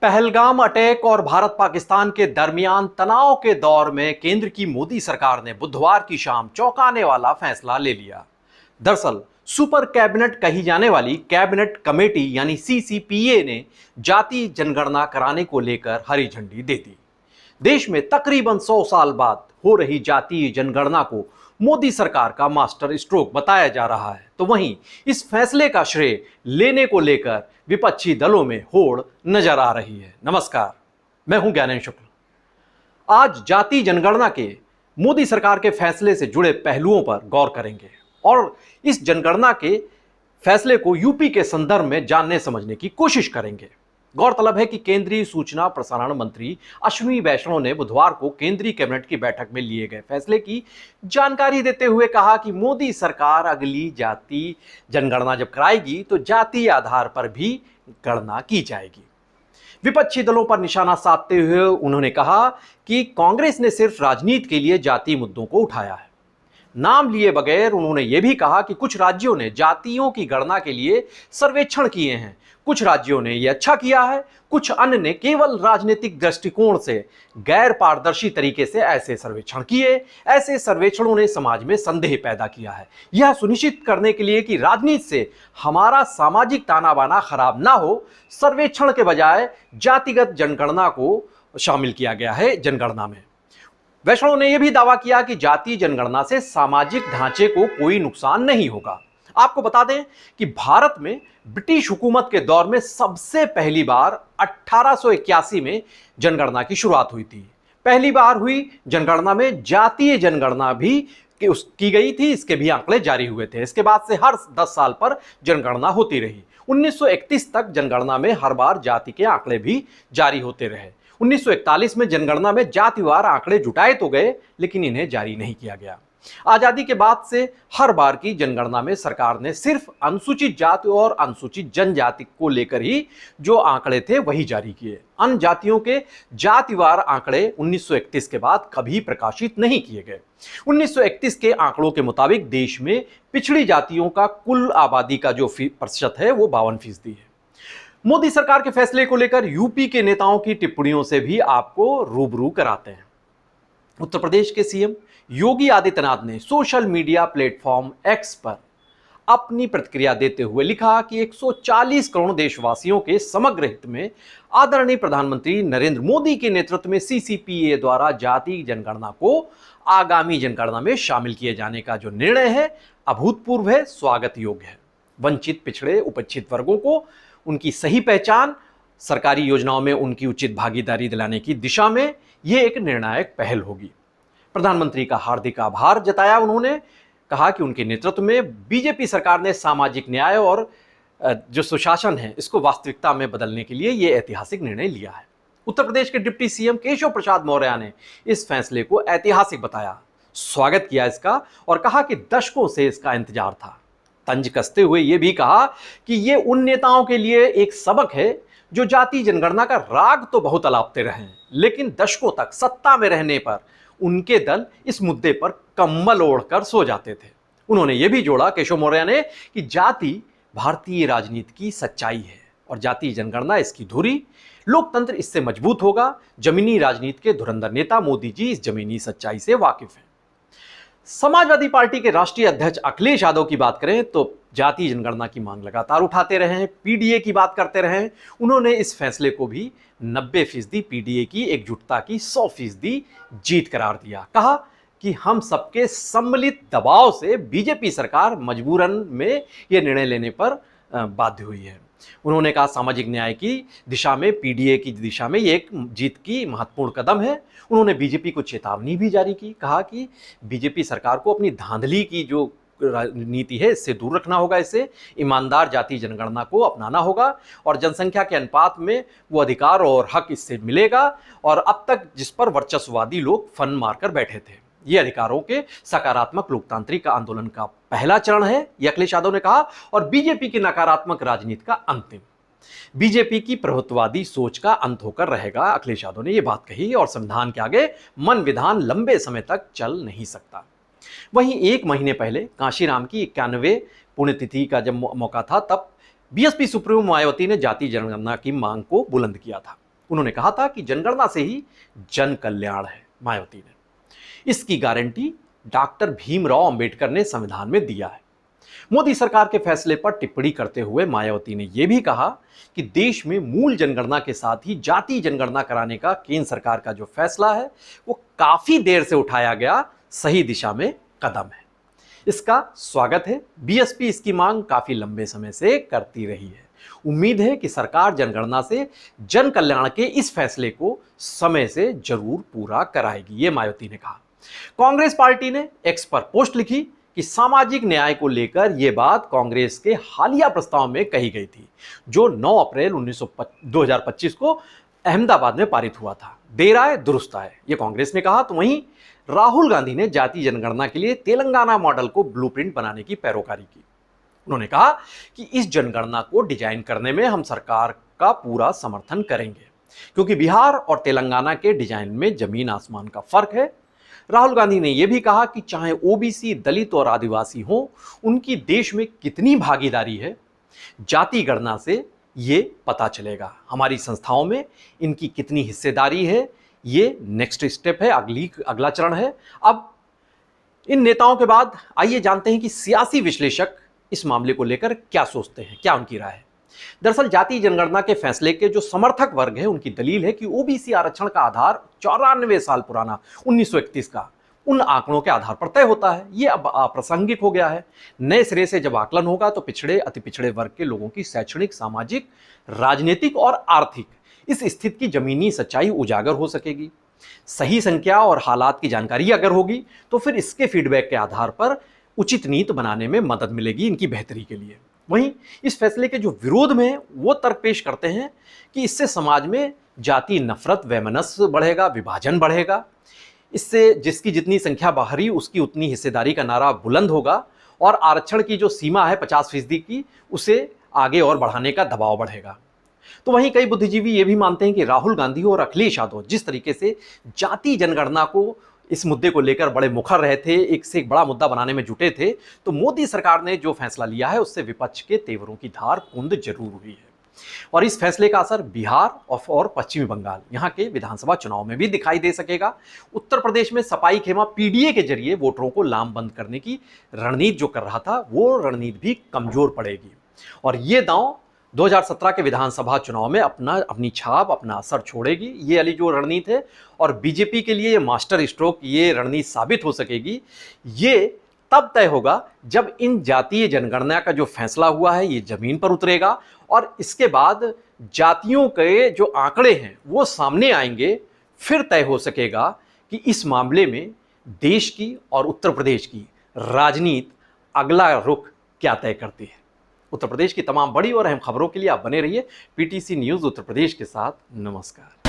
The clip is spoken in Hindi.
पहलगाम अटैक और भारत पाकिस्तान के दरमियान तनाव के दौर में केंद्र की मोदी सरकार ने बुधवार की शाम चौंकाने वाला फैसला ले लिया। दरअसल सुपर कैबिनेट कही जाने वाली कैबिनेट कमेटी यानी सीसीपीए ने जाति जनगणना कराने को लेकर हरी झंडी दे दी। देश में तकरीबन 100 साल बाद हो रही जातीय जनगणना को मोदी सरकार का मास्टर स्ट्रोक बताया जा रहा है, तो वहीं इस फैसले का श्रेय लेने को लेकर विपक्षी दलों में होड़ नजर आ रही है। नमस्कार, मैं हूं ज्ञानेंद्र शुक्ल। आज जाति जनगणना के मोदी सरकार के फैसले से जुड़े पहलुओं पर गौर करेंगे और इस जनगणना के फैसले को यूपी के संदर्भ में जानने समझने की कोशिश करेंगे। गौरतलब है कि केंद्रीय सूचना प्रसारण मंत्री अश्विनी वैष्णव ने बुधवार को केंद्रीय कैबिनेट की बैठक में लिए गए फैसले की जानकारी देते हुए कहा कि मोदी सरकार अगली जाति जनगणना जब कराएगी तो जाति आधार पर भी गणना की जाएगी। विपक्षी दलों पर निशाना साधते हुए उन्होंने कहा कि कांग्रेस ने सिर्फ राजनीति के लिए जाति मुद्दों को उठाया है। नाम लिए बगैर उन्होंने यह भी कहा कि कुछ राज्यों ने जातियों की गणना के लिए सर्वेक्षण किए हैं, कुछ राज्यों ने यह अच्छा किया है, कुछ अन्य ने केवल राजनीतिक दृष्टिकोण से गैर पारदर्शी तरीके से ऐसे सर्वेक्षण किए। ऐसे सर्वेक्षणों ने समाज में संदेह पैदा किया है। यह सुनिश्चित करने के लिए कि राजनीति से हमारा सामाजिक ताना बाना खराब ना हो, सर्वेक्षण के बजाय जातिगत जनगणना को शामिल किया गया है जनगणना में। वैष्णव ने यह भी दावा किया कि जाति जनगणना से सामाजिक ढांचे को कोई नुकसान नहीं होगा। आपको बता दें कि भारत में ब्रिटिश हुकूमत के दौर में सबसे पहली बार 1881 में जनगणना की शुरुआत हुई थी। पहली बार हुई जनगणना में जातीय जनगणना भी की गई थी, इसके भी आंकड़े जारी हुए थे। इसके बाद से हर 10 साल पर जनगणना होती रही। 1931 तक जनगणना में हर बार जाति के आंकड़े भी जारी होते रहे। 1941 में जनगणना में जातिवार आंकड़े जुटाए तो गए, लेकिन इन्हें जारी नहीं किया गया। आजादी के बाद से हर बार की जनगणना में सरकार ने सिर्फ अनुसूचित जाति और अनुसूचित जनजाति को लेकर ही जो आंकड़े थे वही जारी किए। अन्य जातियों के जातिवार आंकड़े 1931 के बाद कभी प्रकाशित नहीं किए गए। 1931 के आंकड़ों के मुताबिक देश में पिछड़ी जातियों का कुल आबादी का जो प्रतिशत है वो 52% है। मोदी सरकार के फैसले को लेकर यूपी के नेताओं की टिप्पणियों से भी आपको रूबरू कराते हैं। उत्तर प्रदेश के सीएम योगी आदित्यनाथ ने सोशल मीडिया प्लेटफॉर्म एक्स पर अपनी प्रतिक्रिया देते हुए लिखा कि 140 करोड़ देशवासियों के समग्र हित में आदरणीय प्रधानमंत्री नरेंद्र मोदी के नेतृत्व में सीसीपीए द्वारा जाति जनगणना को आगामी जनगणना में शामिल किए जाने का जो निर्णय है अभूतपूर्व है, स्वागत योग्य है। वंचित, पिछड़े, उपेक्षित वर्गों को उनकी सही पहचान, सरकारी योजनाओं में उनकी उचित भागीदारी दिलाने की दिशा में यह एक निर्णायक पहल होगी। प्रधानमंत्री का हार्दिक आभार जताया। उन्होंने कहा कि उनके नेतृत्व में बीजेपी सरकार ने सामाजिक न्याय और जो सुशासन है इसको वास्तविकता में बदलने के लिए यह ऐतिहासिक निर्णय लिया है। उत्तर प्रदेश के डिप्टी सीएम केशव प्रसाद मौर्य ने इस फैसले को ऐतिहासिक बताया, स्वागत किया इसका और कहा कि दशकों से इसका इंतजार था। तंज कसते हुए यह भी कहा कि यह उन नेताओं के लिए एक सबक है जो जाति जनगणना का राग तो बहुत अलापते रहे, लेकिन दशकों तक सत्ता में रहने पर उनके दल इस मुद्दे पर कंबल ओढ़कर सो जाते थे। उन्होंने यह भी जोड़ा, केशव मौर्य ने, कि जाति भारतीय राजनीति की सच्चाई है और जाति जनगणना इसकी धुरी। लोकतंत्र इससे मजबूत होगा। जमीनी राजनीति के धुरंधर नेता मोदी जी इस जमीनी सच्चाई से वाकिफ हैं। समाजवादी पार्टी के राष्ट्रीय अध्यक्ष अखिलेश यादव की बात करें तो जाति जनगणना की मांग लगातार उठाते रहे हैं, पीडीए की बात करते रहे हैं। उन्होंने इस फैसले को भी 90% पीडीए की एकजुटता की 100% जीत करार दिया। कहा कि हम सबके सम्मिलित दबाव से बीजेपी सरकार मजबूरन में यह निर्णय लेने पर बाध्य हुई है। उन्होंने कहा सामाजिक न्याय की दिशा में, पीडीए की दिशा में ये एक जीत की महत्वपूर्ण कदम है। उन्होंने बीजेपी को चेतावनी भी जारी की, कहा कि बीजेपी सरकार को अपनी धांधली की जो नीति है इससे दूर रखना होगा, इससे ईमानदार जाति जनगणना को अपनाना होगा और जनसंख्या के अनुपात में वो अधिकार और हक इससे मिलेगा और अब तक जिस पर वर्चस्ववादी लोग फन मारकर बैठे थे, ये अधिकारों के सकारात्मक लोकतांत्रिक आंदोलन का पहला चरण है, ये अखिलेश यादव ने कहा। और बीजेपी की नकारात्मक राजनीति का अंतिम, बीजेपी की प्रभुत्ववादी सोच का अंत होकर रहेगा, अखिलेश यादव ने यह बात कही। और संविधान के आगे मन विधान लंबे समय तक चल नहीं सकता। वहीं एक महीने पहले कांशीराम की 91वें पुण्यतिथि का जब मौका था, तब बीएसपी सुप्रीमो मायावती ने जाति जनगणना की मांग को बुलंद किया था। उन्होंने कहा था कि जनगणना से ही जन कल्याण है। मायावती ने इसकी गारंटी डॉक्टर भीमराव अंबेडकर ने संविधान में दिया है। मोदी सरकार के फैसले पर टिप्पणी करते हुए मायावती ने यह भी कहा कि देश में मूल जनगणना के साथ ही जाति जनगणना कराने का केंद्र सरकार का जो फैसला है वो काफी देर से उठाया गया सही दिशा में कदम है। इसका स्वागत है। बीएसपी इसकी मांग काफी लंबे समय से करती रही है। उम्मीद है कि सरकार जनगणना से जन कल्याण के इस फैसले को समय से जरूर पूरा कराएगी, ये मायावती ने कहा। कांग्रेस पार्टी ने एक्स पर पोस्ट लिखी कि सामाजिक न्याय को लेकर यह बात कांग्रेस के हालिया प्रस्ताव में कही गई थी, जो 9 अप्रैल 2025 को अहमदाबाद में पारित हुआ था। देर आए दुरुस्त आए, यह कांग्रेस ने कहा। तो वहीं राहुल गांधी ने जाति जनगणना के लिए तेलंगाना मॉडल को ब्लूप्रिंट बनाने की पैरोकारी की। उन्होंने कहा कि इस जनगणना को डिजाइन करने में हम सरकार का पूरा समर्थन करेंगे, क्योंकि बिहार और तेलंगाना के डिजाइन में जमीन आसमान का फर्क है। राहुल गांधी ने यह भी कहा कि चाहे ओबीसी, दलित और आदिवासी हो, उनकी देश में कितनी भागीदारी है, जाति गणना से ये पता चलेगा। हमारी संस्थाओं में इनकी कितनी हिस्सेदारी है, ये नेक्स्ट स्टेप है, अगला चरण है। अब इन नेताओं के बाद आइए जानते हैं कि सियासी विश्लेषक इस मामले को लेकर क्या सोचते हैं, क्या उनकी राय है। दरअसल जाति जनगणना के फैसले के जो समर्थक वर्ग है, उनकी दलील है कि ओबीसी आरक्षण का आधार 94 साल पुराना 1931 का उन आंकड़ों के आधार पर तय होता है। ये अब अप्रासंगिक हो गया है। नए सिरे से जब आकलन होगा तो पिछड़े, अति पिछड़े वर्ग के लोगों की शैक्षणिक, सामाजिक, राजनीतिक और आर्थिक इस स्थिति की जमीनी सच्चाई उजागर हो सकेगी। सही संख्या और हालात की जानकारी अगर होगी तो फिर इसके फीडबैक के आधार पर उचित नीति बनाने में मदद मिलेगी इनकी बेहतरी के लिए। वहीं इस फैसले के जो विरोध में वो तर्क पेश करते हैं कि इससे समाज में जाति नफरत, वैमनस्य बढ़ेगा, विभाजन बढ़ेगा। इससे जिसकी जितनी संख्या बाहरी, उसकी उतनी हिस्सेदारी का नारा बुलंद होगा और आरक्षण की जो सीमा है 50% की, उसे आगे और बढ़ाने का दबाव बढ़ेगा। तो वहीं कई बुद्धिजीवी ये भी मानते हैं कि राहुल गांधी और अखिलेश यादव जिस तरीके से जाति जनगणना को, इस मुद्दे को लेकर बड़े मुखर रहे थे, एक से एक बड़ा मुद्दा बनाने में जुटे थे, तो मोदी सरकार ने जो फैसला लिया है उससे विपक्ष के तेवरों की धार कुंद जरूर हुई है। और इस फैसले का असर बिहार और पश्चिमी बंगाल यहाँ के विधानसभा चुनाव में भी दिखाई दे सकेगा। उत्तर प्रदेश में सपाई खेमा पीडीए के जरिए वोटरों को लामबंद करने की रणनीति जो कर रहा था, वो रणनीति भी कमजोर पड़ेगी। और ये दांव 2017 के विधानसभा चुनाव में अपनी छाप, अपना असर छोड़ेगी। ये वाली जो रणनीति है, और बीजेपी के लिए ये मास्टर स्ट्रोक, ये रणनीति साबित हो सकेगी। ये तब तय होगा जब इन जातीय जनगणना का जो फैसला हुआ है ये जमीन पर उतरेगा और इसके बाद जातियों के जो आंकड़े हैं वो सामने आएंगे। फिर तय हो सकेगा कि इस मामले में देश की और उत्तर प्रदेश की राजनीति अगला रुख क्या तय करती है। उत्तर प्रदेश की तमाम बड़ी और अहम खबरों के लिए आप बने रहिए पीटीसी न्यूज़ उत्तर प्रदेश के साथ। नमस्कार।